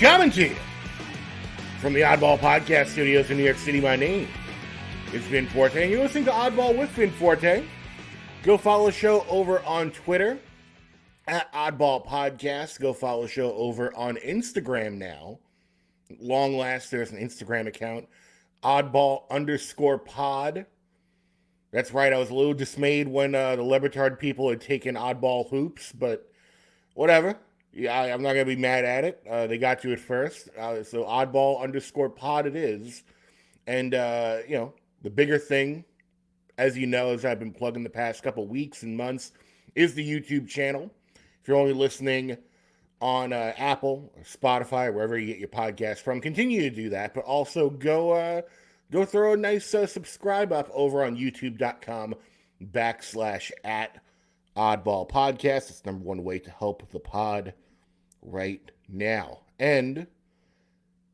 Coming to you from the Oddball Podcast Studios in New York City. My name is Vin Forte, and you're listening to Oddball with Vin Forte. Go follow the show over on Twitter at Oddball Podcast. Go follow the show over on Instagram now. Long last, there's an Instagram account, Oddball_pod. That's right, I was a little dismayed when the Libertard people had taken Oddball Hoops, but whatever. Yeah, I'm not going to be mad at it. They got to it first. So Oddball_pod it is. And, the bigger thing, as you know, as I've been plugging the past couple weeks and months, is the YouTube channel. If you're only listening on Apple or Spotify, or wherever you get your podcast from, continue to do that. But also go throw a nice subscribe up over on youtube.com/@Oddball Podcast. It's number one way to help the pod right now. And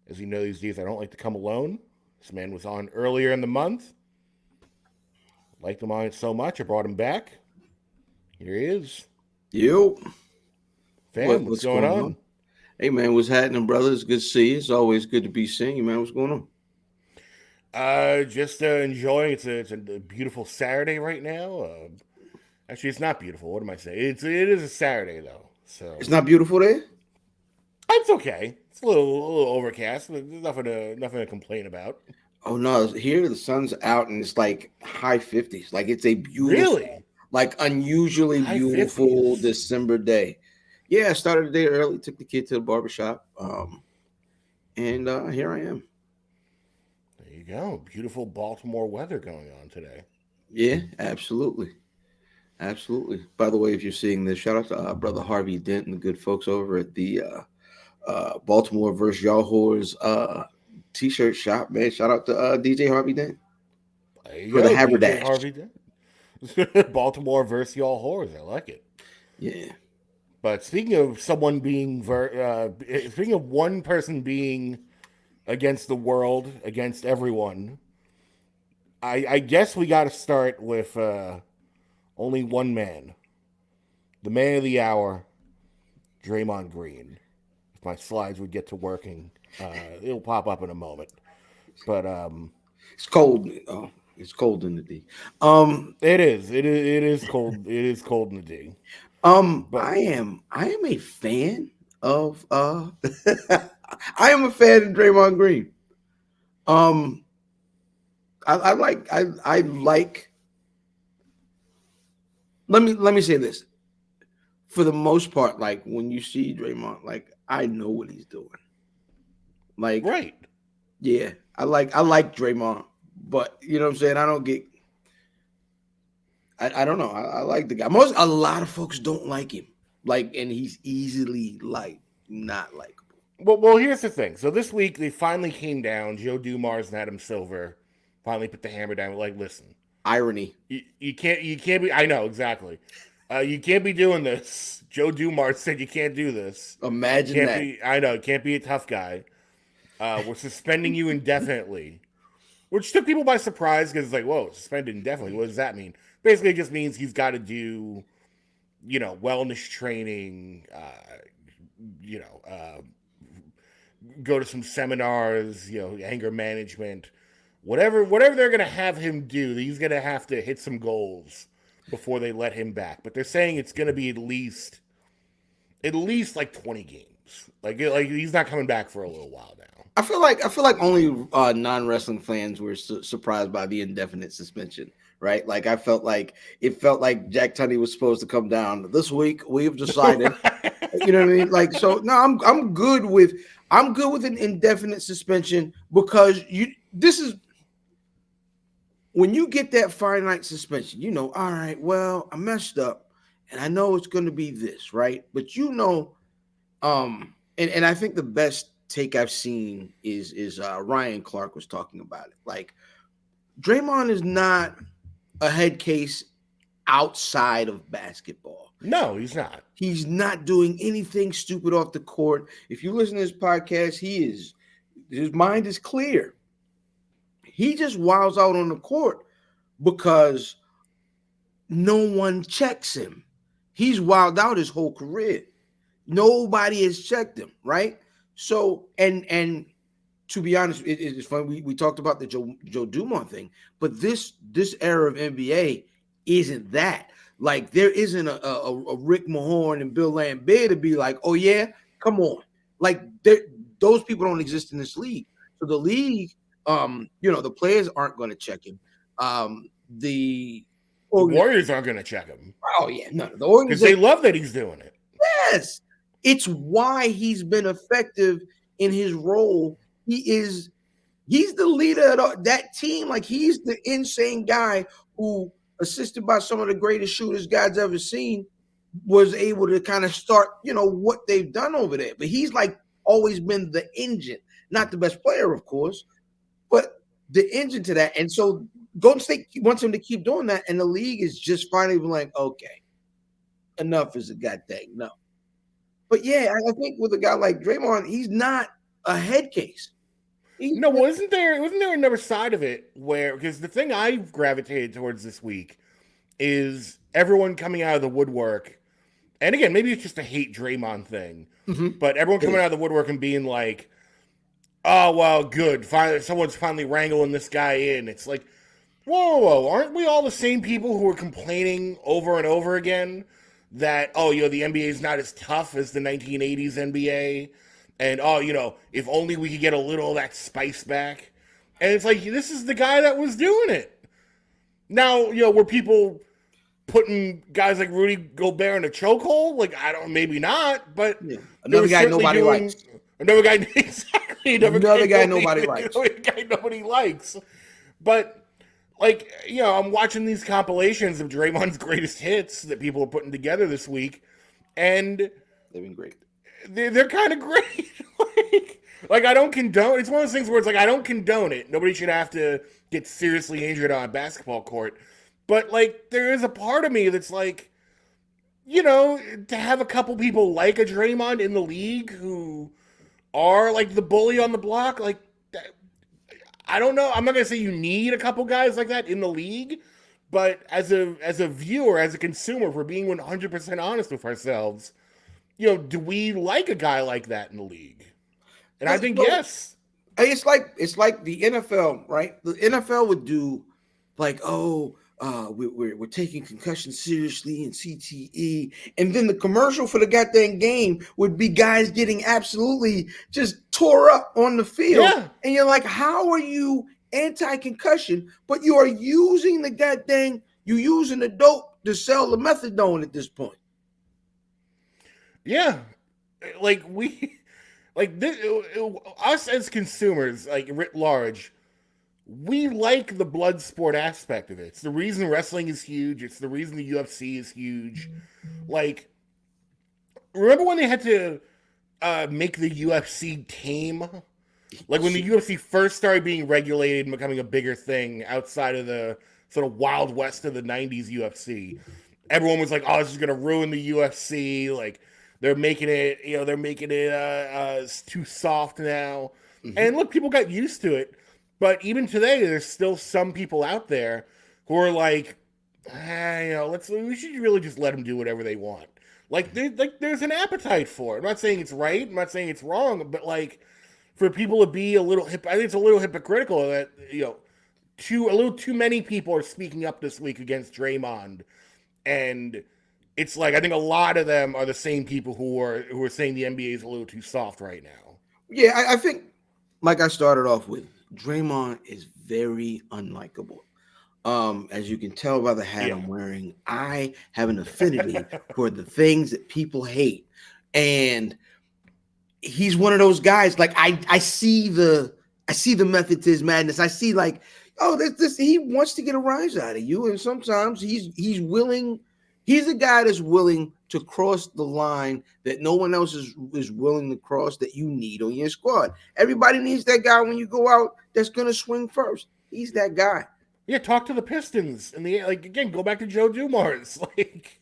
as you know, these days I don't like to come alone. This man was on earlier in the month. Liked him on it so much, I brought him back. Here he is. Yo. Fam, what's going on? Hey, man, what's happening, brother? It's good to see you. It's always good to be seeing you, man. What's going on? Just enjoying. It's a beautiful Saturday right now. Actually, it's not beautiful. What am I saying? It is a Saturday, though. So it's not beautiful there? It's okay. It's a little overcast, but there's nothing to complain about. Oh, no. Here, the sun's out, and it's like high 50s. Like, it's a beautiful, really? Like, unusually high beautiful 50s. December day. Yeah, I started the day early, took the kid to the barbershop, and here I am. There you go. Beautiful Baltimore weather going on today. Yeah, absolutely. Absolutely. By the way, if you're seeing this, shout out to Brother Harvey Dent and the good folks over at the Baltimore vs. Y'all Whores t-shirt shop, man. Shout out to DJ Harvey Dent for the Haberdash. Harvey Dent. Baltimore vs. Y'all Whores. I like it. Yeah. But speaking of someone being, speaking of one person being against the world, against everyone, I guess we got to start with only one man, the man of the hour, Draymond Green. If my slides would get to working, it'll pop up in a moment. But it's cold. Oh, it's cold in the D. It is. It is cold. It is cold in the D. But I am a fan of I am a fan of Draymond Green. I like let me say this. For the most part, like when you see Draymond, like I know what he's doing. Like right. Yeah, I like Draymond, but you know what I'm saying? I don't get I don't know. I like the guy. A lot of folks don't like him. Like, and he's easily not likable. Well, here's the thing. So this week they finally came down. Joe Dumars and Adam Silver finally put the hammer down. Like, listen, irony. You can't be. I know exactly. You can't be doing this. Joe Dumars said you can't do this. Imagine that. I know. Can't be a tough guy. We're suspending you indefinitely, which took people by surprise because it's like, whoa, suspended indefinitely. What does that mean? Basically, it just means he's got to do, wellness training, go to some seminars, anger management, whatever they're going to have him do, he's going to have to hit some goals before they let him back. But they're saying it's going to be at least like 20 games. Like he's not coming back for a little while now. I feel like only non-wrestling fans were surprised by the indefinite suspension. Right, like it felt like Jack Tunney was supposed to come down this week. We've decided, you know what I mean. Like, so no, I'm good with an indefinite suspension because this is when you get that finite suspension. All right, well, I messed up, and I know it's going to be this, right? But and I think the best take I've seen is Ryan Clark was talking about it. Like, Draymond is not a head case outside of basketball. No, he's not. He's not doing anything stupid off the court. If you listen to his podcast, his mind is clear. He just wilds out on the court because no one checks him. He's wilded out his whole career. Nobody has checked him, right? So and to be honest, it's funny. We talked about the Joe Dumont thing, but this era of NBA isn't that. Like there isn't a Rick Mahorn and Bill Lambert to be like, oh yeah, come on. Like those people don't exist in this league. So the league, the players aren't going to check him. The Warriors aren't going to check him. Oh yeah, no, the Because organization. they love that he's doing it. Yes, it's why he's been effective in his role. He's the leader of that team. Like he's the insane guy who, assisted by some of the greatest shooters God's ever seen, was able to kind of start, what they've done over there. But he's like always been the engine, not the best player, of course, but the engine to that. And so Golden State wants him to keep doing that, and the league is just finally like, okay, enough is a goddamn no. But yeah, I think with a guy like Draymond, he's not a head case. No, wasn't there another side of it where, because the thing I've gravitated towards this week is everyone coming out of the woodwork, and again, maybe it's just a hate Draymond thing, but everyone coming out of the woodwork and being like, oh, well, good, finally, someone's finally wrangling this guy in. It's like, whoa, aren't we all the same people who are complaining over and over again that, the NBA is not as tough as the 1980s NBA? And, if only we could get a little of that spice back. And it's like, this is the guy that was doing it. Now, were people putting guys like Rudy Gobert in a chokehold? Like, I don't, maybe not, but... Yeah. Another guy nobody likes. Another guy, exactly. Another guy nobody likes. Another guy nobody likes. But, like, I'm watching these compilations of Draymond's greatest hits that people are putting together this week, and... They've been great. They're kind of great. like I don't condone. It's one of those things where it's like I don't condone it. Nobody should have to get seriously injured on a basketball court. But like there is a part of me that's like, to have a couple people like a Draymond in the league who are like the bully on the block. Like I don't know. I'm not gonna say you need a couple guys like that in the league, but as a viewer, as a consumer, if we're being 100% honest with ourselves. Do we like a guy like that in the league? And I think yes. It's like the NFL, right? The NFL would do like, we're taking concussion seriously and CTE, and then the commercial for the goddamn game would be guys getting absolutely just tore up on the field, and you're like, how are you anti-concussion, but you are using the dope to sell the methadone at this point? Yeah, like us as consumers, like writ large, we like the blood sport aspect of it. It's the reason wrestling is huge. It's the reason the UFC is huge. Like, remember when they had to make the UFC tame? Like when the UFC first started being regulated and becoming a bigger thing outside of the sort of wild west of the 90s UFC. Everyone was like, oh, this is going to ruin the UFC. Like, they're making it too soft now. And look, people got used to it. But even today, there's still some people out there who are like, we should really just let them do whatever they want. Like there's an appetite for it. I'm not saying it's right. I'm not saying it's wrong. But like, for people to be I think it's a little hypocritical that a little too many people are speaking up this week against Draymond, and it's like I think a lot of them are the same people who are saying the NBA is a little too soft right now. Yeah, I think, like I started off with, Draymond is very unlikable. As you can tell by the hat I'm wearing, I have an affinity for the things that people hate, and he's one of those guys. Like I see the method to his madness. I see like, this he wants to get a rise out of you, and sometimes he's willing. He's a guy that's willing to cross the line that no one else is willing to cross, that you need on your squad. Everybody needs that guy when you go out that's going to swing first. He's that guy. Yeah, talk to the Pistons. And again, go back to Joe Dumars. Like,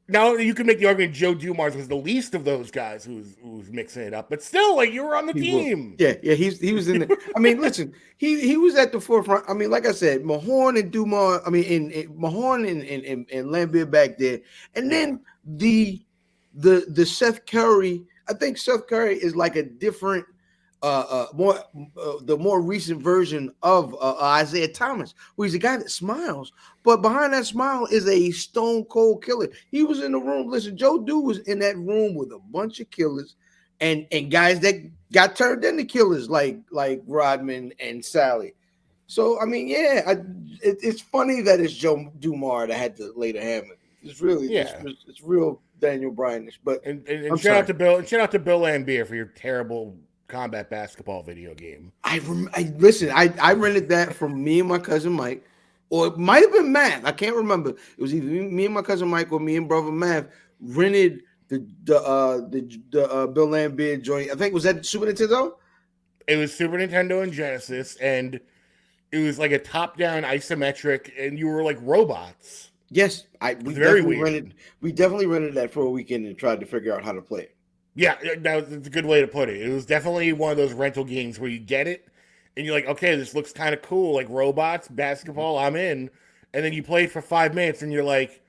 now you can make the argument Joe Dumars was the least of those guys who's mixing it up. But still, like, you were on the team. Yeah, he was in there. I mean, listen, he was at the forefront. I mean, like I said, Mahorn and Dumars, Mahorn and Lambert back there. And then the Seth Curry I think Seth Curry is like a different, the more recent version of Isaiah Thomas, where he's a guy that smiles, but behind that smile is a stone cold killer. He was in the room. Listen, Joe Dude was in that room with a bunch of killers, and guys that got turned into killers like Rodman and Sally. So I mean, yeah, it's funny that it's Joe Dumars that had to lay the hammer. It's really, it's real Daniel Bryanish. But and shout out to Bill, and shout out to Bill Lambier for your terrible combat basketball video game. Listen. I rented that from me and my cousin Mike, or it might have been Math. I can't remember. It was either me and my cousin Mike or me and brother Math rented the Bill Lambier joint. I think was that Super Nintendo. It was Super Nintendo and Genesis, and it was like a top-down isometric, and you were like robots. Yes, we definitely rented that for a weekend and tried to figure out how to play it. Yeah, that's a good way to put it. It was definitely one of those rental games where you get it, and you're like, okay, this looks kind of cool, like robots, basketball, I'm in. And then you play it for 5 minutes, and you're like,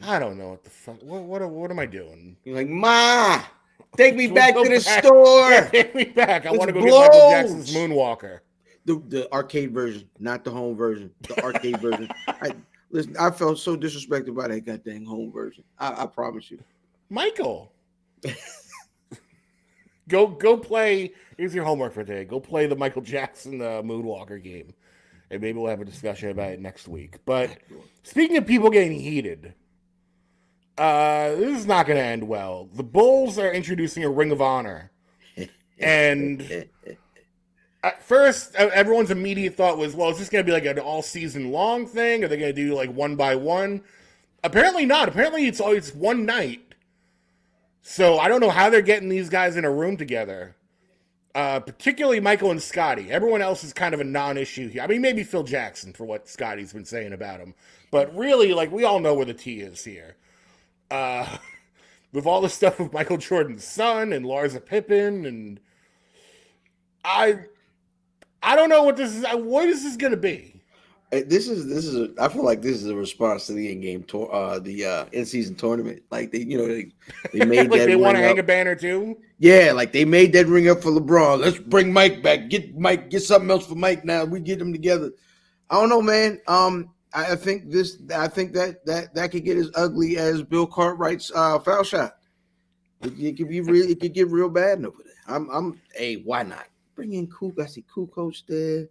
I don't know what the fuck, what am I doing? You're like, Ma, take me back to the store. Yeah, take me back. I want to go get Michael Jackson's Moonwalker. The arcade version, not the home version. The arcade version. Listen, I felt so disrespected by that goddamn home version. I promise you. Michael. Go play. Here's your homework for today. Go play the Michael Jackson Moonwalker game. And maybe we'll have a discussion about it next week. But speaking of people getting heated, this is not going to end well. The Bulls are introducing a Ring of Honor. And at first, everyone's immediate thought was, well, is this going to be like an all-season long thing? Are they going to do like one by one? Apparently not. Apparently it's always one night. So I don't know how they're getting these guys in a room together. Particularly Michael and Scottie. Everyone else is kind of a non-issue here. I mean, maybe Phil Jackson for what Scottie's been saying about him. But really, like, we all know where the tea is here. With all the stuff with Michael Jordan's son and Larsa Pippen, and I don't know what this is. What is this going to be? This is. I feel like this is a response to the in-game tour, the in-season tournament. Like they made like that. They want to hang a banner too. Yeah, like they made that ring up for LeBron. Let's bring Mike back. Get something else for Mike now. We get them together. I don't know, man. I think that could get as ugly as Bill Cartwright's foul shot. It could be real. It could get real bad over there. Hey, why not bring in Cool? I see Cool Coach there.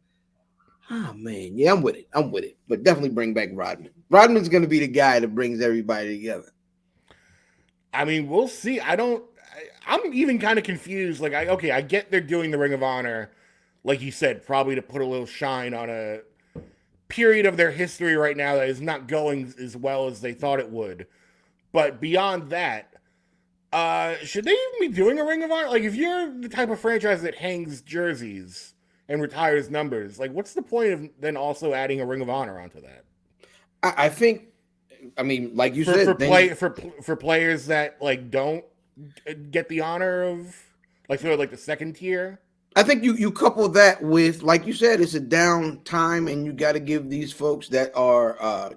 Oh man, yeah, I'm with it. But definitely bring back Rodman. Rodman's going to be the guy that brings everybody together. I mean, we'll see. I'm even kind of confused. Like, I get they're doing the Ring of Honor, like you said, probably to put a little shine on a period of their history right now that is not going as well as they thought it would. But beyond that, should they even be doing a Ring of Honor? Like, if you're the type of franchise that hangs jerseys and retires numbers, like, what's the point of then also adding a Ring of Honor onto that? I think, I mean, like you said, for players that like don't get the honor of like sort of like the second tier. I think you couple that with, like you said, it's a down time, and you got to give these folks that are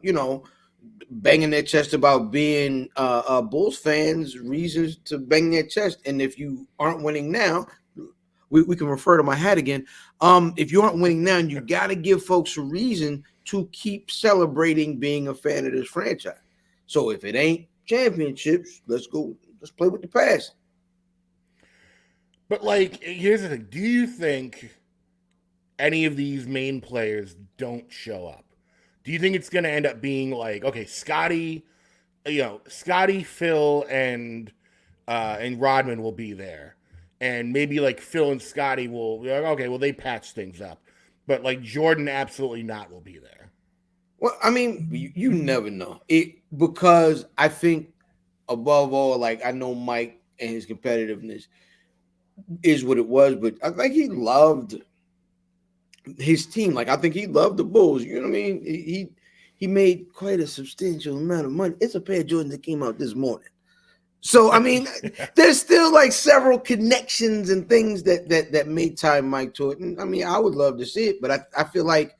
banging their chest about being Bulls fans reasons to bang their chest. And if you aren't winning now, we can refer to my hat again. If you aren't winning now, you got to give folks a reason to keep celebrating being a fan of this franchise. So if it ain't championships, let's play with the past. But like, here's the thing. Do you think any of these main players don't show up? Do you think it's going to end up being like, okay, Scottie, Phil, and Rodman will be there? And maybe like Phil and Scottie will, okay, well, they patch things up. But like Jordan absolutely not will be there. Well, I mean, you never know. Because I think above all, like I know Mike and his competitiveness is what it was, but I think he loved his team. Like I think he loved the Bulls. You know what I mean? He made quite a substantial amount of money. It's a pair of Jordans that came out this morning. So, I mean, there's still like several connections and things that may tie Mike to it. And I mean, I would love to see it, but I feel like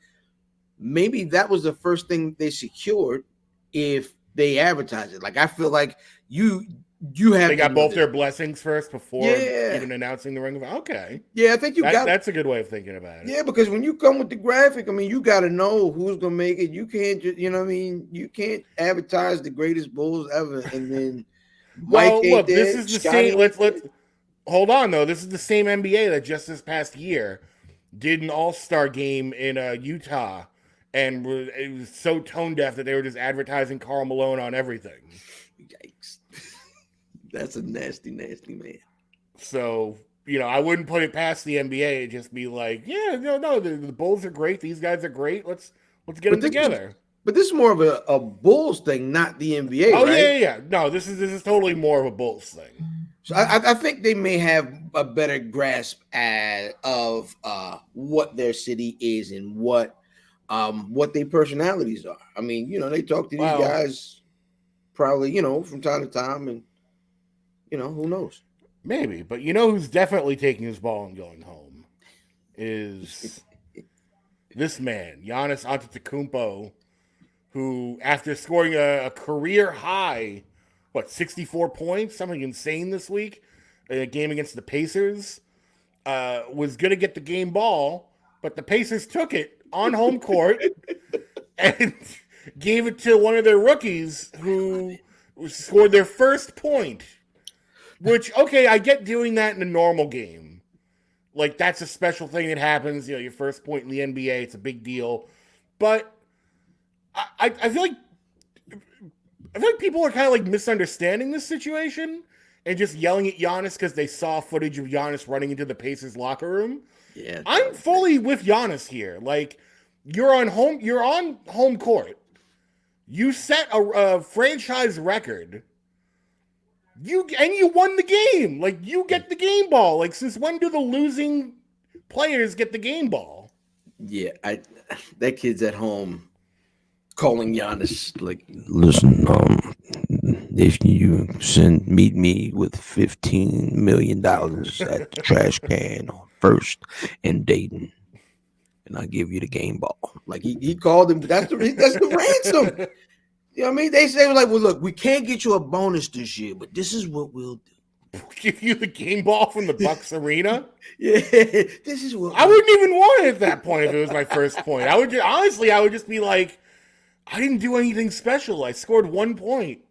maybe that was the first thing they secured if they advertise it. Like, I feel like you You have They to got know both this. their blessings first before Yeah. even announcing the ring of honor. Okay. Yeah, I think That's a good way of thinking about it. Yeah, because when you come with the graphic, I mean, you got to know who's gonna make it. You can't just, you know what I mean? You can't advertise the greatest Bulls ever, and then Mike Well, ain't look, this there, is the Scottie same. ain't Let's hold on though. This is the same NBA that just this past year did an All-Star game in Utah, and it was so tone deaf that they were just advertising Karl Malone on everything. Yikes! That's a nasty, nasty man. So I wouldn't put it past the NBA. It'd just be like, yeah, no, the Bulls are great. These guys are great. Let's get them together. But this is more of a Bulls thing, not the NBA, Oh right? yeah. No, this is totally more of a Bulls thing. So I think they may have a better grasp of what their city is and what their personalities are. I mean, they talk to these guys probably, from time to time, and who knows? Maybe, but who's definitely taking his ball and going home is this man, Giannis Antetokounmpo, who, after scoring a career high, 64 points, something insane this week, in a game against the Pacers, was going to get the game ball, but the Pacers took it on home court and gave it to one of their rookies who scored their first point. Which, okay, I get doing that in a normal game. Like, that's a special thing that happens. Your first point in the NBA, it's a big deal. But I feel like people are kind of like misunderstanding this situation and just yelling at Giannis because they saw footage of Giannis running into the Pacers locker room. Yeah, I'm fully with Giannis here. Like, you're on home court. You set a franchise record. You won the game. Like, you get the game ball. Like, since when do the losing players get the game ball? Yeah, that kid's at home calling Giannis like, listen, if you meet me with $15 million at the trash can on First and Dayton, and I'll give you the game ball. Like, he called him. That's the ransom. You know what I mean? They say, like, well, look, we can't get you a bonus this year, but this is what we'll do. Give you the game ball from the Bucks arena? Yeah, this is what I wouldn't even want it at that point if it was my first point. I would just be like, I didn't do anything special. I scored 1 point.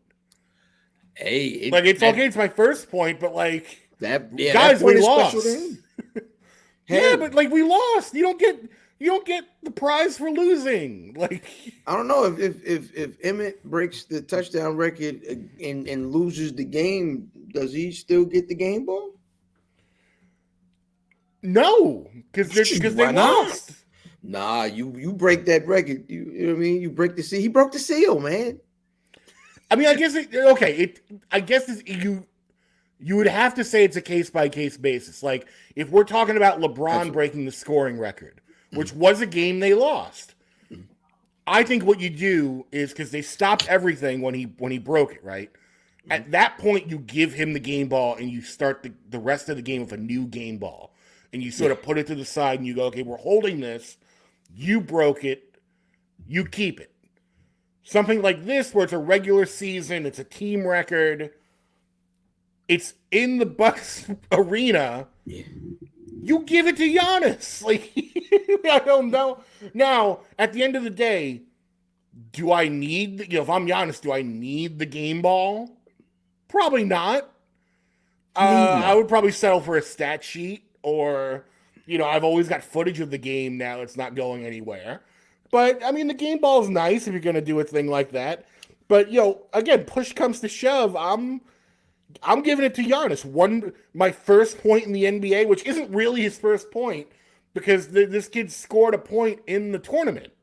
Hey, it's my first point, but like, guys, we lost. Hey, but like, we lost. You don't get the prize for losing. Like, I don't know if Emmett breaks the touchdown record and loses the game, does he still get the game ball? No, because they lost. Nah, you break that record. You know what I mean? You break the seal. He broke the seal, man. I mean, I guess you would have to say it's a case by case basis. Like, if we're talking about LeBron breaking the scoring record, which was a game they lost, I think what you do is, because they stopped everything when he broke it, right? At that point, you give him the game ball and you start the rest of the game with a new game ball. And you sort of put it to the side and you go, okay, we're holding this. You broke it. You keep it. Something like this, where it's a regular season, it's a team record, it's in the Bucks arena. Yeah. You give it to Giannis. Like, I don't know. Now, at the end of the day, do I need, if I'm Giannis, do I need the game ball? Probably not. I would probably settle for a stat sheet, or, I've always got footage of the game now. It's not going anywhere. But, I mean, the game ball is nice if you're going to do a thing like that. But, again, push comes to shove, I'm giving it to Giannis. My first point in the NBA, which isn't really his first point, because this kid scored a point in the tournament.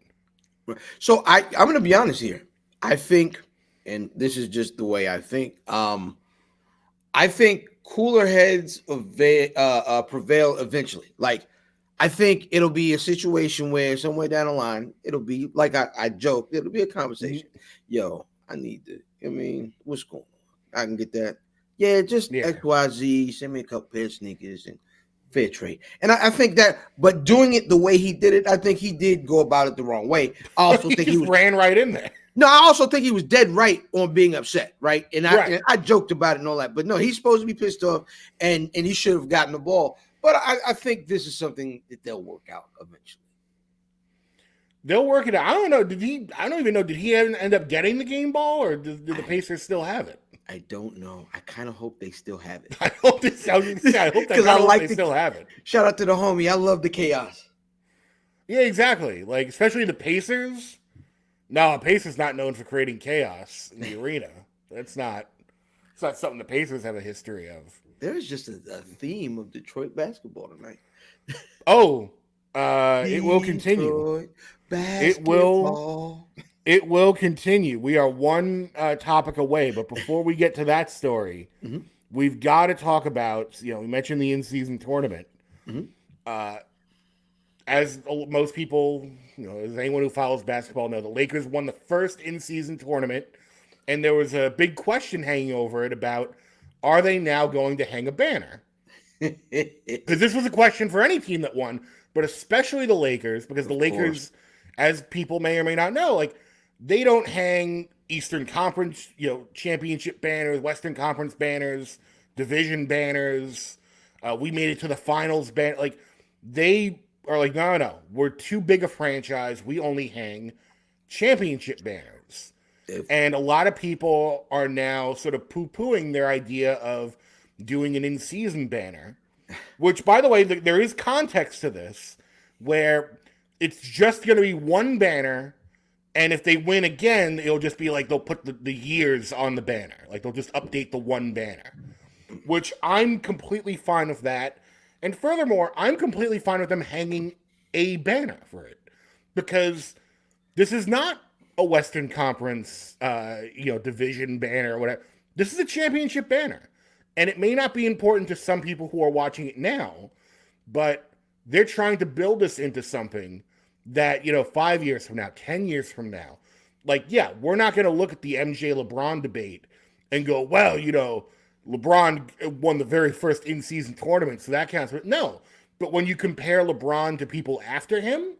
So I'm going to be honest here. I think, and this is just the way I think, I think cooler heads prevail eventually. Like, I think it'll be a situation where somewhere down the line, it'll be like I joked, it'll be a conversation. Yo, I need what's going on? I can get that. Yeah, just XYZ, send me a couple pair of sneakers and fair trade. And I think that, but doing it the way he did it, I think he did go about it the wrong way. I also think he ran right in there. No, I also think he was dead right on being upset, right? And I joked about it and all that, but no, he's supposed to be pissed off, and he should have gotten the ball. But I think this is something that they'll work out eventually. They'll work it out. I don't know. I don't even know. Did he end up getting the game ball, or did the Pacers still have it? I don't know. I kind of hope they still have it. I hope they still have it. Shout out to the homie. I love the chaos. Yeah, exactly. Like, especially the Pacers. No, Pacers not known for creating chaos in the arena. It's not something the Pacers have a history of. There's just a theme of Detroit basketball tonight. It will continue. Basketball. It will continue. We are one topic away, but before we get to that story, we've got to talk about, we mentioned the in-season tournament. As most people, as anyone who follows basketball know, the Lakers won the first in-season tournament, and there was a big question hanging over it about, are they now going to hang a banner? Because this was a question for any team that won, but especially the Lakers, because the Lakers, as people may or may not know, like, they don't hang Eastern Conference, championship banners, Western Conference banners, division banners. We made it to the finals banner. Like, they are like, no, we're too big a franchise. We only hang championship banners. And a lot of people are now sort of poo-pooing their idea of doing an in-season banner, which, by the way, there is context to this, where it's just going to be one banner, and if they win again, it'll just be like they'll put the years on the banner. Like, they'll just update the one banner, which I'm completely fine with that. And furthermore, I'm completely fine with them hanging a banner for it, because this is not a Western Conference, division banner or whatever. This is a championship banner. And it may not be important to some people who are watching it now, but they're trying to build this into something that, 5 years from now, 10 years from now, like, yeah, we're not going to look at the MJ LeBron debate and go, well, LeBron won the very first in-season tournament, so that counts. But no, but when you compare LeBron to people after him,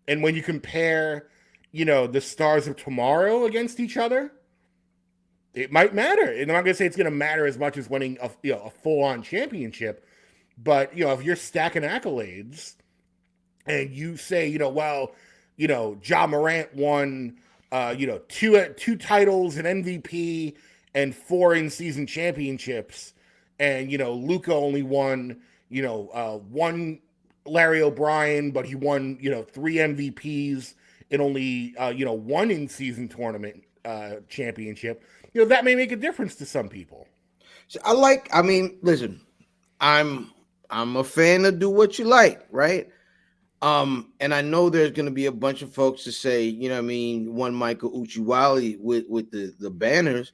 and when you compare, the stars of tomorrow against each other, it might matter. And I'm not going to say it's going to matter as much as winning a full-on championship, but, if you're stacking accolades and you say, Ja Morant won, two titles, an MVP, and 4 in-season championships, and Luka only won one Larry O'Brien, but he won 3 MVPs and only 1 in-season tournament championship. That may make a difference to some people. So listen, I'm a fan of do what you like, right? And I know there's going to be a bunch of folks to say, one Michael Uchiwali with the banners.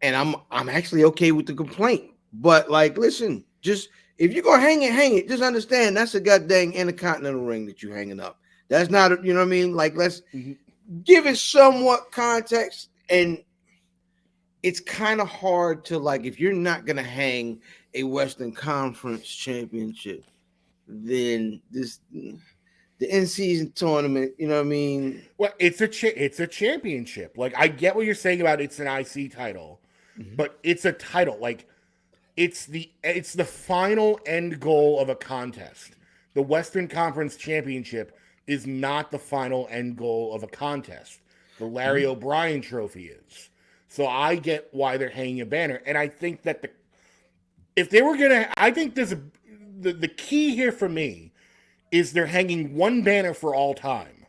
And I'm actually okay with the complaint. But, like, listen, just if you're going to hang it, just understand that's a goddamn Intercontinental ring that you're hanging up. That's not, Like, let's give it somewhat context. And it's kind of hard to, like, if you're not going to hang a Western Conference championship, then the in-season tournament, Well, it's a championship. Like, I get what you're saying about it's an IC title, but it's a title. Like, it's the final end goal of a contest. The Western Conference Championship is not the final end goal of a contest. The Larry O'Brien Trophy is. So I get why they're hanging a banner, and I think that I think there's the key here for me is they're hanging one banner for all time,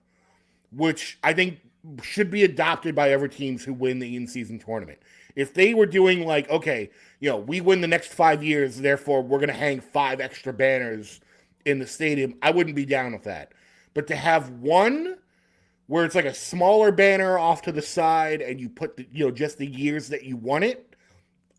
which I think should be adopted by every teams who win the in-season tournament. If they were doing like, okay, we win the next 5 years, therefore we're going to hang 5 extra banners in the stadium, I wouldn't be down with that. But to have one where it's like a smaller banner off to the side and you put just the years that you won it,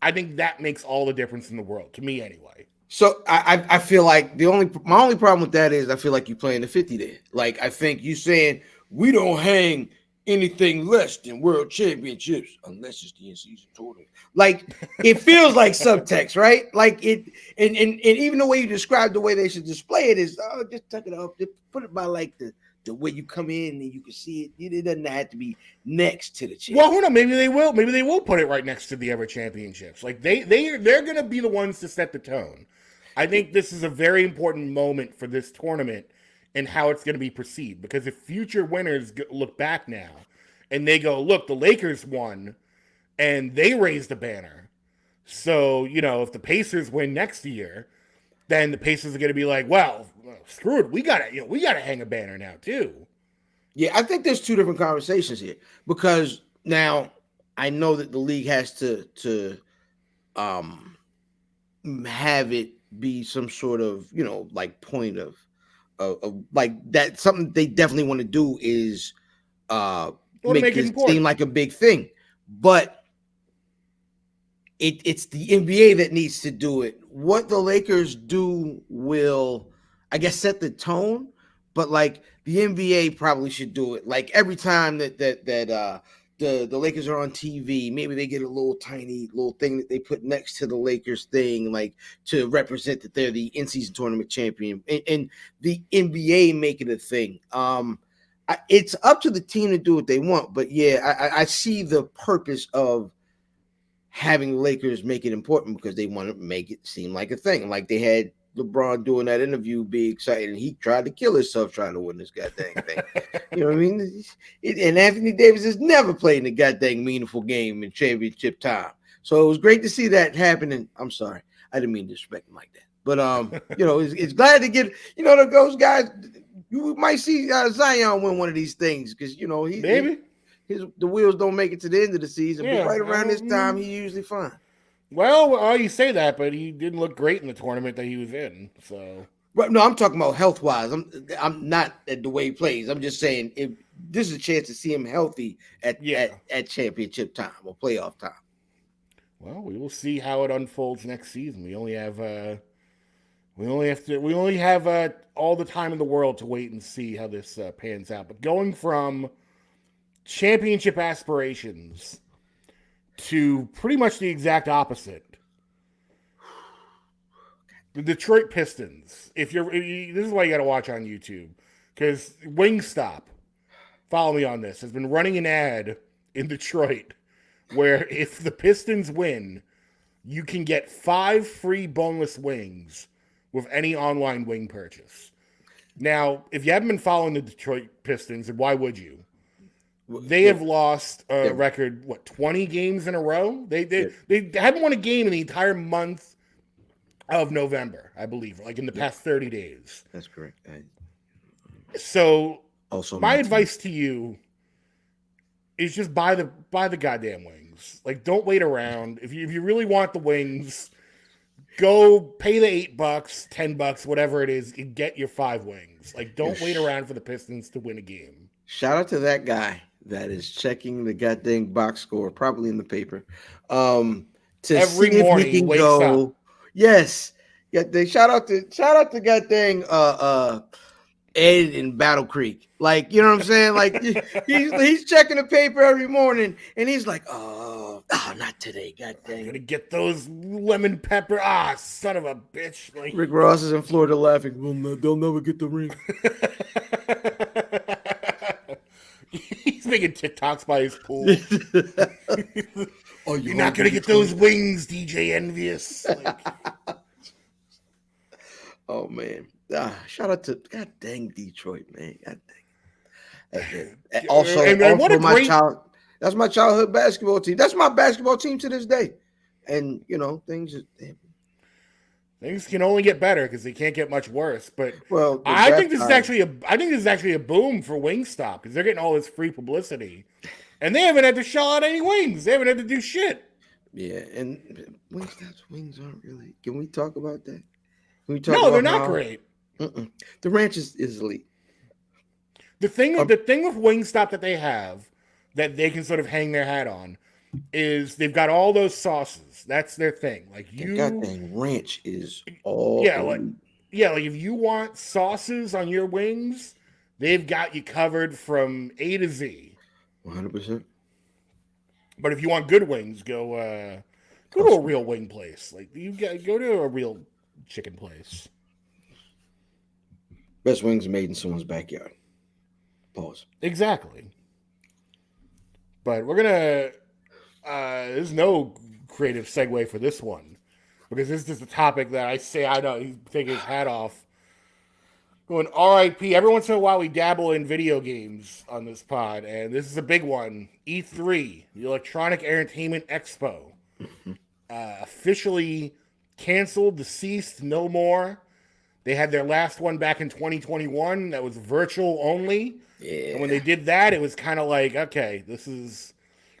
I think that makes all the difference in the world, to me anyway. So I feel like my only problem with that is I feel like you're playing the 50 there. Like, I think you saying we don't hang anything less than world championships unless it's the in-season tournament. Like, it feels like subtext, right? Like it, and even the way you describe the way they should display it is, just tuck it up, just put it by like the the way you come in and you can see it. It doesn't have to be next to the chair. Well, hold on. Maybe they will. Maybe they will put it right next to the ever championships. Like they're going to be the ones to set the tone. I think this is a very important moment for this tournament and how it's going to be perceived. Because if future winners look back now and they go, look, the Lakers won and they raised the banner. So, if the Pacers win next year, then the Pacers are going to be like, well, screw it. We got to hang a banner now too. Yeah, I think there's two different conversations here because now I know that the league has to have it be some sort of, like point of like that. Something they definitely want to do is make it seem like a big thing, but it's the NBA that needs to do it. What the Lakers do will, I guess, set the tone, but like the NBA probably should do it. Like every time that the Lakers are on TV, maybe they get a little tiny little thing that they put next to the Lakers thing, like to represent that they're the in-season tournament champion, and the NBA make it a thing. It's up to the team to do what they want, but yeah, I see the purpose of having the Lakers make it important because they want to make it seem like a thing. Like they had LeBron doing that interview, be excited, and he tried to kill himself trying to win this goddamn thing. You know what I mean? And Anthony Davis has never played in a goddamn meaningful game in championship time. So it was great to see that happening. I'm sorry, I didn't mean to disrespect him like that. But it's glad to get those guys. You might see Zion win one of these things because maybe. The wheels don't make it to the end of the season, but right around this time, he usually fine. Well, you say that, but he didn't look great in the tournament that he was in. So, right? No, I'm talking about health wise. I'm not at the way he plays. I'm just saying if this is a chance to see him healthy at championship time or playoff time. Well, we will see how it unfolds next season. We only have all the time in the world to wait and see how this pans out. But going from championship aspirations to pretty much the exact opposite. The Detroit Pistons. This is why you got to watch on YouTube, because WingStop, follow me on this, has been running an ad in Detroit where if the Pistons win, you can get 5 free boneless wings with any online wing purchase. Now, if you haven't been following the Detroit Pistons, then why would you? They have lost a record, 20 games in a row? They haven't won a game in the entire month of November, I believe, like in the past 30 days. That's correct. So also my advice to you is just buy the goddamn wings. Like, don't wait around. If you really want the wings, go pay the $8, $10, whatever it is, and get your 5 wings. Like, don't wait around for the Pistons to win a game. Shout out to that guy that is checking the goddamn box score, probably in the paper, to every see morning if he can wakes go. Up. Yes, yeah. Shout out to goddamn Ed in Battle Creek. Like, you know what I'm saying? Like he's checking the paper every morning, and he's like, oh, not today, goddamn. I'm gonna get those lemon pepper. Son of a bitch! Like Rick Ross is in Florida laughing. Well, they'll never get the ring. He's making TikToks by his pool. You're not going to get those wings, DJ Envious. Oh, man. Shout out to, God dang, Detroit, man. God dang. That's my childhood basketball team. That's my basketball team to this day. And, things can only get better because they can't get much worse. But I think this is actually a boom for Wingstop because they're getting all this free publicity, and they haven't had to shell out any wings. They haven't had to do shit. Yeah, and Wingstop's wings aren't really. Can we talk about that? They're not great. The ranch is elite. The thing with Wingstop that they have that they can sort of hang their hat on is they've got all those sauces. That's their thing. Like goddamn ranch is all. Like if you want sauces on your wings, they've got you covered from A to Z. 100%. But if you want good wings, go to a real wing place. Like you go to a real chicken place. Best wings made in someone's backyard. Pause. Exactly. But we're gonna. There's no creative segue for this one because this is just a topic that I say I know he's taking his hat off. Going RIP. Every once in a while, we dabble in video games on this pod, and this is a big one. E3, the Electronic Entertainment Expo, officially canceled, deceased, no more. They had their last one back in 2021 that was virtual only. Yeah. And when they did that, it was kind of like, okay, this is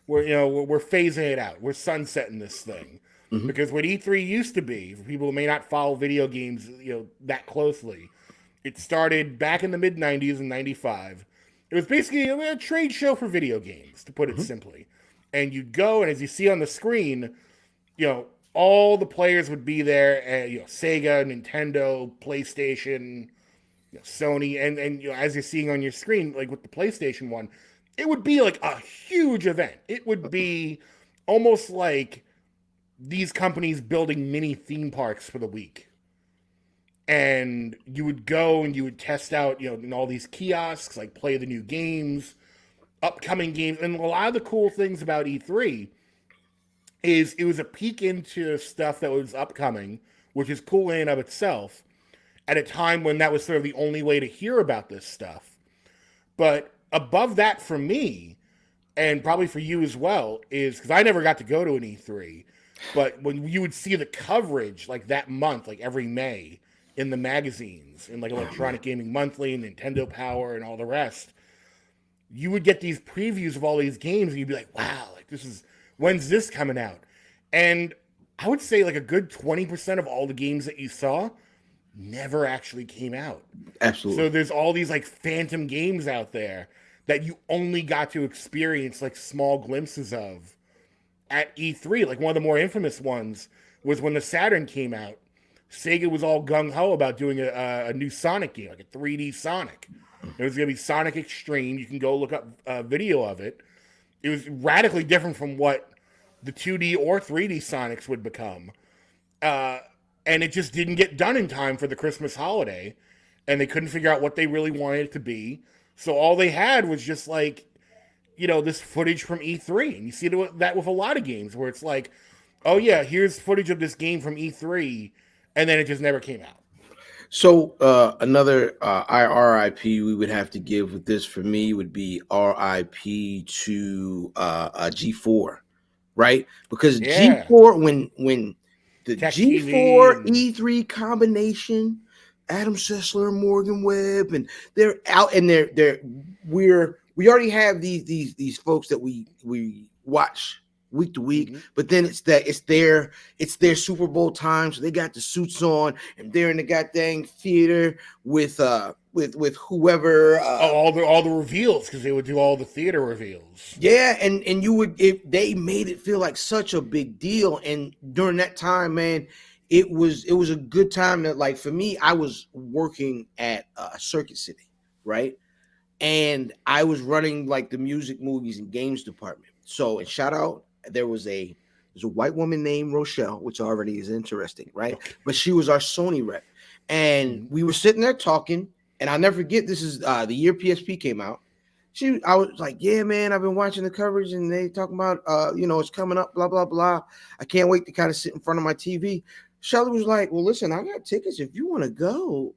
we're phasing it out. We're sunsetting this thing. Mm-hmm. Because what E3 used to be, for people who may not follow video games, that closely, it started back in the mid 90s and 95. It was basically a trade show for video games, to put it simply. And you'd go, and as you see on the screen, all the players would be there, Sega, Nintendo, PlayStation, Sony, and as you're seeing on your screen, like with the PlayStation one, it would be like a huge event. It would be almost like these companies building mini theme parks for the week. And you would go and you would test out, in all these kiosks, like play the new games, upcoming games. And a lot of the cool things about E3 is it was a peek into stuff that was upcoming, which is cool in and of itself, at a time when that was sort of the only way to hear about this stuff. But above that for me, and probably for you as well, is because I never got to go to an E3, but when you would see the coverage like that month, like every May, in the magazines, in like Electronic Gaming Monthly, Nintendo Power, and all the rest, you would get these previews of all these games, and you'd be like, wow, like when's this coming out? And I would say like a good 20% of all the games that you saw never actually came out. Absolutely. So there's all these like phantom games out there that you only got to experience like small glimpses of at E3. Like one of the more infamous ones was when the Saturn came out. Sega was all gung-ho about doing a new Sonic game, like a 3D Sonic. It was going to be Sonic Extreme. You can go look up a video of it. It was radically different from what the 2D or 3D Sonics would become. And it just didn't get done in time for the Christmas holiday. And they couldn't figure out what they really wanted it to be. So all they had was just like, this footage from E3. And you see that with a lot of games where it's like, oh yeah, here's footage of this game from E3. And then it just never came out. So another RIP we would have to give with this for me would be RIP to G4, right? Because G4, when the Tech G4 TV E3 combination, Adam Sessler, Morgan Webb, and they're out, and we already have these folks that we watch week to week, but then it's their Super Bowl time, so they got the suits on and they're in the goddamn theater with whoever. All the reveals, because they would do all the theater reveals. Yeah, and they made it feel like such a big deal, and during that time, man, it was a good time. That, like, for me, I was working at Circuit City, right, and I was running like the music, movies, and games department. So, and shout out. There's a white woman named Rochelle, which already is interesting, right? Okay. But she was our Sony rep. And we were sitting there talking, and I'll never forget, this is the year PSP came out. I was like, yeah, man, I've been watching the coverage, and they talking about, it's coming up, blah, blah, blah. I can't wait to kind of sit in front of my TV. Shelly was like, well, listen, I got tickets if you want to go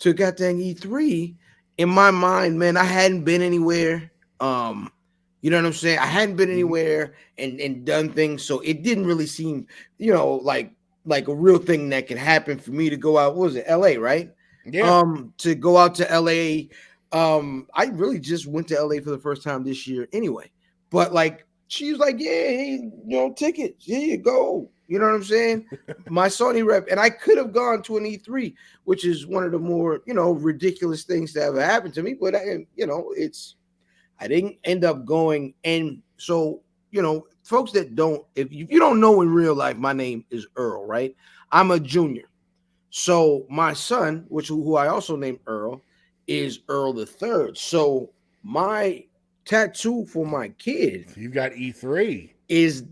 to goddamn E3. In my mind, man, I hadn't been anywhere. You know what I'm saying? I hadn't been anywhere and done things, so it didn't really seem, like a real thing that could happen for me to go out. What was it, LA, right? Yeah. To go out to LA. I really just went to LA for the first time this year anyway. But like, she was like, yeah, hey, tickets, here you go. You know what I'm saying? My Sony rep, and I could have gone to an E3, which is one of the more, ridiculous things that ever happened to me. But I didn't end up going. And so, folks that don't, if you don't know in real life, my name is Earl, right? I'm a junior. So my son, who I also named Earl, is Earl the Third. So my tattoo for my kid, you've got E3, is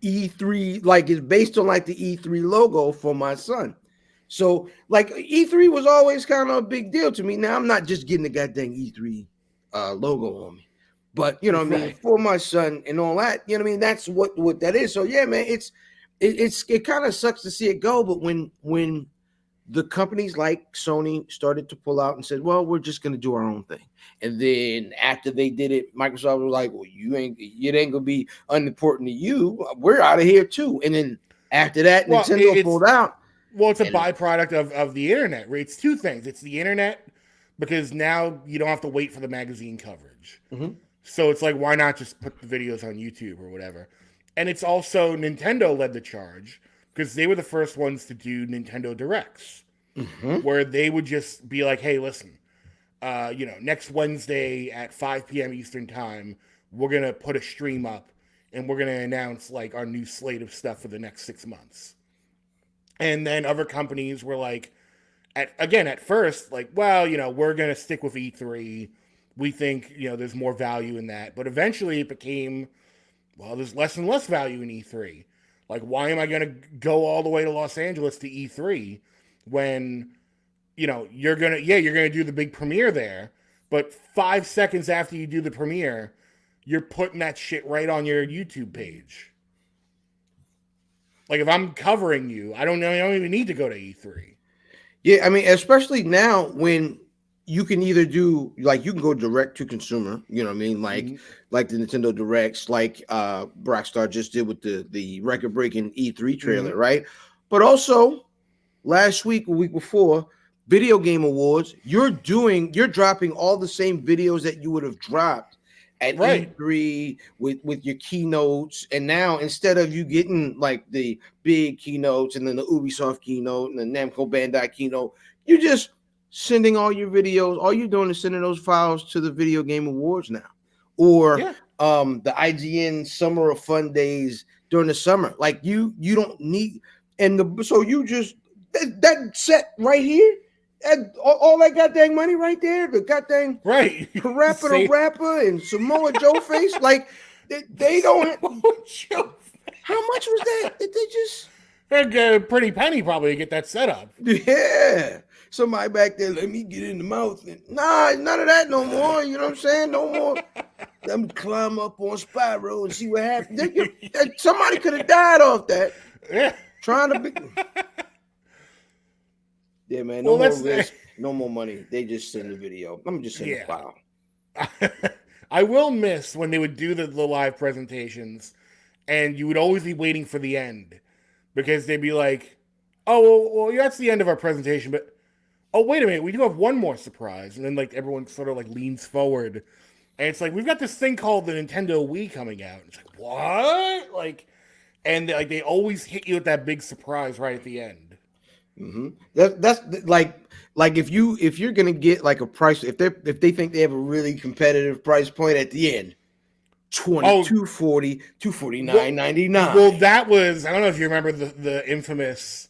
E3, like it's based on like the E3 logo for my son. So like E3 was always kind of a big deal to me. Now I'm not just getting the goddamn E3 logo on me, but you know what I mean, Right. for my son and all that. You know what I mean? That's what that is. So yeah, man, it kind of sucks to see it go. But when the companies like Sony started to pull out and said, well, we're just going to do our own thing. And then after they did it, Microsoft was like, well, it ain't going to be unimportant to you. We're out of here too. And then after that, Well, Nintendo pulled out. it's a And byproduct of the internet. Right? It's two things. It's the internet because now you don't have to wait for the magazine coverage. Mhm. So it's like, why not just put the videos on YouTube or whatever? And it's also Nintendo led the charge because they were the first ones to do Nintendo Directs, Mhm. where they would just be like, hey, listen, next Wednesday at 5 p.m. Eastern time, we're going to put a stream up and we're going to announce like our new slate of stuff for the next 6 months. And then other companies were like, at first, like, well, we're going to stick with E3. We think, there's more value in that. But eventually it became, well, there's less and less value in E3. Like, why am I going to go all the way to Los Angeles to E3 when, you're going to do the big premiere there. But 5 seconds after you do the premiere, you're putting that shit right on your YouTube page. Like, if I'm covering you, I don't even need to go to E3. Yeah, I mean, especially now when you can either do like you can go direct to consumer, you know what I mean? Mm-hmm. Like the Nintendo Directs, like Rockstar just did with the record breaking E3 trailer, Mm-hmm. right? But also last week, a week before, video game awards, you're dropping all the same videos that you would have dropped at Right. E3 with your keynotes. And now instead of you getting like the big keynotes and then the Ubisoft keynote and the Namco Bandai keynote, you're just sending all your videos. All you're doing is sending those files to the video game awards now. Or Yeah. the IGN Summer of Fun days during the summer. Like you don't need so you just that set right here, all that goddamn money right there, the goddamn Right. Parappa the Say Rapper and Samoa Joe face, like they don't have, how much was that? Did they just a pretty penny probably to get that set up. yeah. Somebody back there, let me get in the mouth. And, nah, none of that no more. You know what I'm saying? No more. Let me climb up on Spyro and see what happens. Somebody could have died off that. Yeah. Trying to be. Yeah, man. No Well, more that's risk. No more money. They just send the video. Let me just send the file. I will miss when they would do the live presentations, and you would always be waiting for the end because they'd be like, "Oh, well, that's the end of our presentation." But oh, wait a minute, we do have one more surprise, and then like everyone sort of like leans forward, and it's like we've got this thing called the Nintendo Wii coming out. It's like what? Like, and like they always hit you with that big surprise right at the end. Mm-hmm. That's like if you're gonna get like a price, if they think they have a really competitive price point at the end, Oh, 22.40, well, 249.99. well, that was, I don't know if you remember the infamous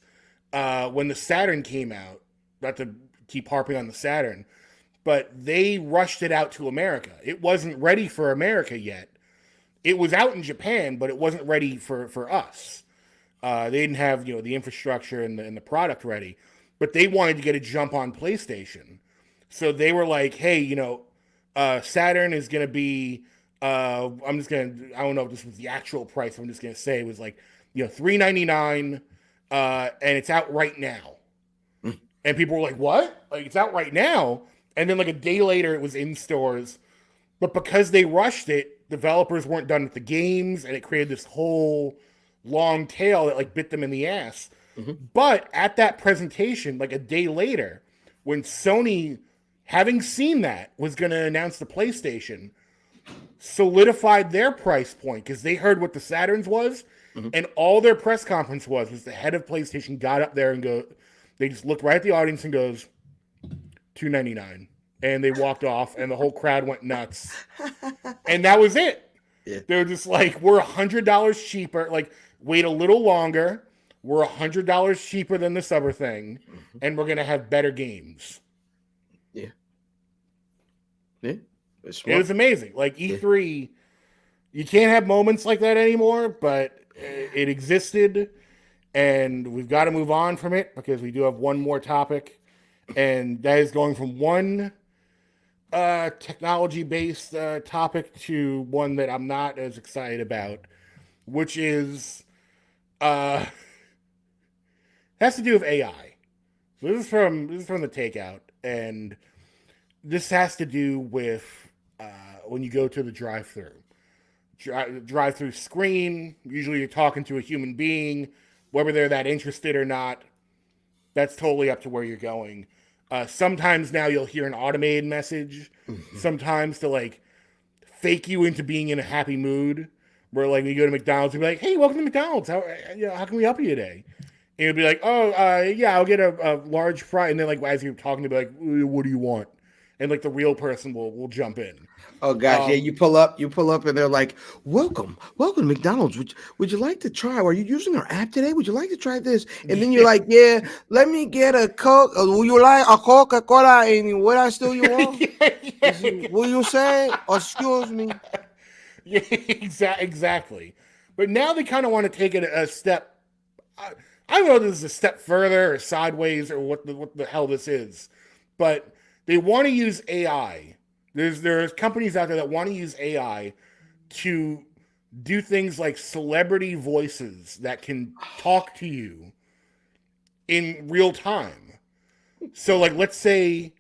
when the Saturn came out. Not to keep harping on the Saturn, but they rushed it out to America. It wasn't ready for America yet. It was out in Japan, but it wasn't ready for us. They didn't have the infrastructure and the product ready, but they wanted to get a jump on PlayStation. So they were like, hey, Saturn is going to be, I'm just going to, I don't know if this was the actual price. I'm just going to say it was like, $399, and it's out right now. And people were like, what? Like, it's out right now? And then like a day later, it was in stores. But because they rushed it, developers weren't done with the games, and it created this whole long tail that like bit them in the ass. Mm-hmm. But at that presentation, like a day later, when Sony, having seen that, was going to announce the PlayStation, solidified their price point because they heard what the Saturns was, and all their press conference was the head of PlayStation got up there and they just looked right at the audience and goes, $299. And they walked off, and the whole crowd went nuts. And that was it. Yeah. They were just like, we're $100 cheaper. Like, wait a little longer. We're $100 cheaper than this other thing, and we're going to have better games. Yeah. Yeah. It was amazing. Like, E3, you can't have moments like that anymore, but it existed. and we've got to move on from it because we do have one more topic, and that is going from one technology-based topic to one that I'm not as excited about, which is has to do with AI. So this is from the takeout, and this has to do with when you go to the drive-through. Drive-through screen. Usually, you're talking to a human being, whether they're that interested or not. That's totally up to where you're going. Sometimes now you'll hear an automated message. Sometimes to like fake you into being in a happy mood. Where like when you go to McDonald's, you'll be like, "Hey, welcome to McDonald's. How can we help you today?" And you'll be like, "Oh, yeah, I'll get a large fry." And then like as you're talking, to be like, "What do you want?" And like the real person will jump in. Oh gosh, yeah, you pull up, and they're like, "Welcome to McDonald's. Would you like to try? Are you using our app today? Would you like to try this?" And then you're like, "Yeah, let me get a Coke. Will you like a Coca-Cola? And what else do you want? Will you say? Excuse me." Yeah, exactly. But now they kind of want to take it a step. I don't know if this is a step further or sideways or what the hell this is, but they want to use AI. There's companies out there that want to use AI to do things like celebrity voices that can talk to you in real time. So like let's say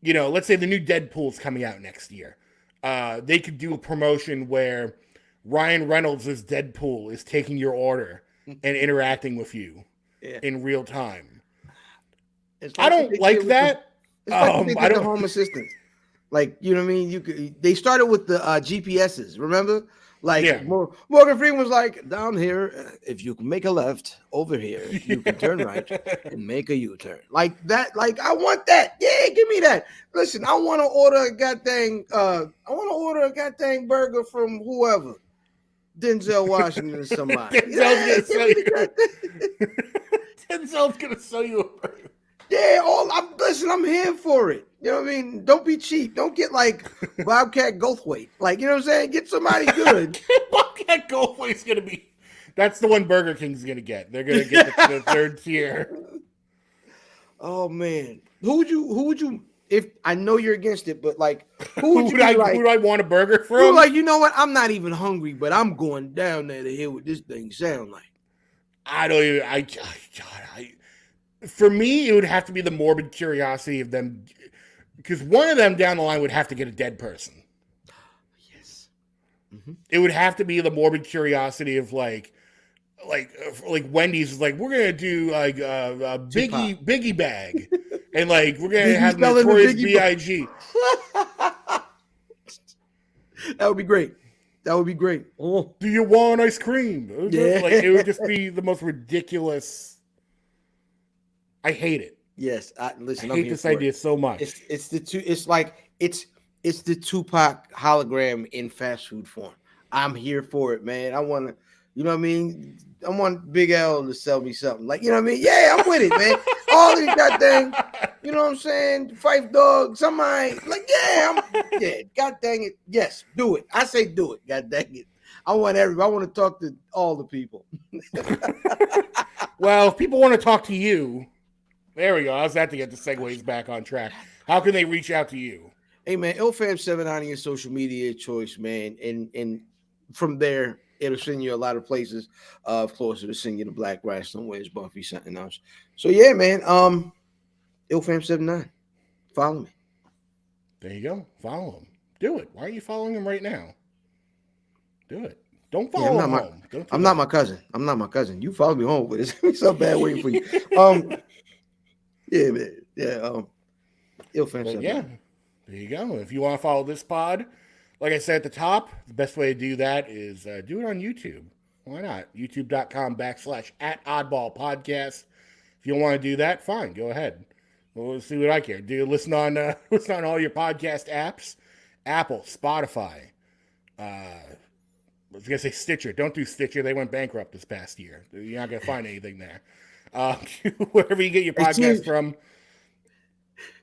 the new Deadpool's coming out next year. They could do a promotion where Ryan Reynolds as Deadpool is taking your order and interacting with you in real time. I don't like that. It's like I don't. The home assistant. Like, you know what I mean? They started with the GPSs, remember? Like Morgan Freeman was like, down here, if you can make a left over here, you can turn right and make a U-turn. Like that, like I want that. Yeah, give me that. Listen, I want to order a goddamn burger from whoever. Denzel Washington or somebody. Denzel's gonna sell you a burger. Yeah, I'm here for it. You know what I mean? Don't be cheap. Don't get like Bobcat Goldthwait. Like, you know what I'm saying? Get somebody good. Bobcat Goldthwait's gonna be. That's the one Burger King's gonna get. They're gonna get the third tier. Oh man, who would you? If I know you're against it, but like, who would I want a burger from? Who like, you know what? I'm not even hungry, but I'm going down there to hear what this thing sound like. I don't even. For me, it would have to be the morbid curiosity of them, because one of them down the line would have to get a dead person. Yes. Mm-hmm. It would have to be the morbid curiosity of like Wendy's is like, we're gonna do like a biggie bag, and like we're gonna have Notorious B.I.G. That would be great. That would be great. Oh. Do you want ice cream? Yeah. Like it would just be the most ridiculous. I hate it. Yes, listen. I hate this idea so much. It's the Tupac hologram in fast food form. I'm here for it, man. I want to, you know what I mean? I want Big L to sell me something. Like, you know what I mean? Yeah, I'm with it, man. All these goddamn, you know what I'm saying? Fife Dog, somebody, like, God dang it. Yes, do it. I say do it. God dang it. I want to talk to all the people. Well, if people want to talk to you, there we go. I was have to get the segues back on track. How can they reach out to you? Hey, man, IlFam7 on your social media choice, man. And from there, it'll send you a lot of places. Of course, it'll send you to Black Wrestling, Where's Buffy, something else. So, yeah, man, IlFam79. Follow me. There you go. Follow him. Do it. Why are you following him right now? Do it. Don't follow him home. I'm not my cousin. I'm not my cousin. You follow me home, but it's so bad waiting for you. Yeah, man. Yeah. IlFam7. Yeah. There you go. If you want to follow this pod, like I said at the top, the best way to do that is do it on YouTube. Why not? YouTube.com/@Oddball Podcast. If you don't want to do that, fine. Go ahead. We'll see what I care. Listen on all your podcast apps. Apple, Spotify. I was going to say Stitcher. Don't do Stitcher. They went bankrupt this past year. You're not going to find anything there. Wherever you get your podcast from.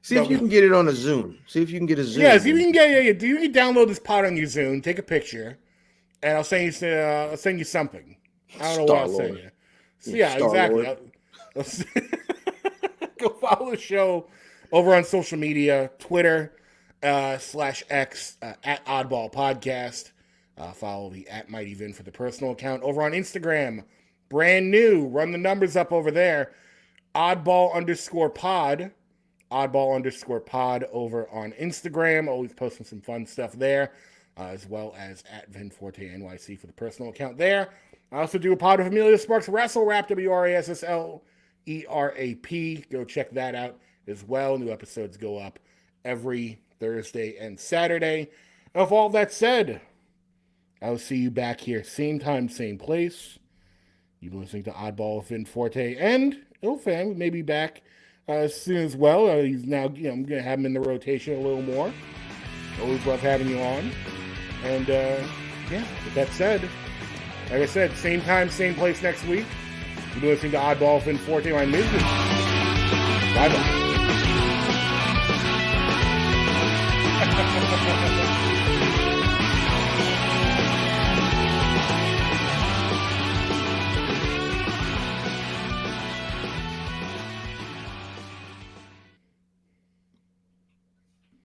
See if you can get it on a Zoom. See if you can get a Zoom. Yeah, see if you can get you can download this pod on your Zoom, take a picture, and I'll send you something. I don't know what I'll send you. So yeah, exactly. Go follow the show over on social media, Twitter /X at Oddball Podcast. Follow the at Mighty Vin for the personal account. Over on Instagram, brand new. Run the numbers up over there. Oddball_pod. Oddball_pod over on Instagram. Always posting some fun stuff there. As well as at Vin Forte NYC for the personal account there. I also do a pod with Amelia Sparks Wrestle Rap, WRASSLERAP. Go check that out as well. New episodes go up every Thursday and Saturday. And with all that said, I'll see you back here, same time, same place. You've been listening to Oddball with Vin Forte and Ilfam may be back soon as well. He's now, I'm going to have him in the rotation a little more. Always love having you on. And, with that said, like I said, same time, same place next week. You've been listening to Oddball with Vin Forte. My name is Bye-bye.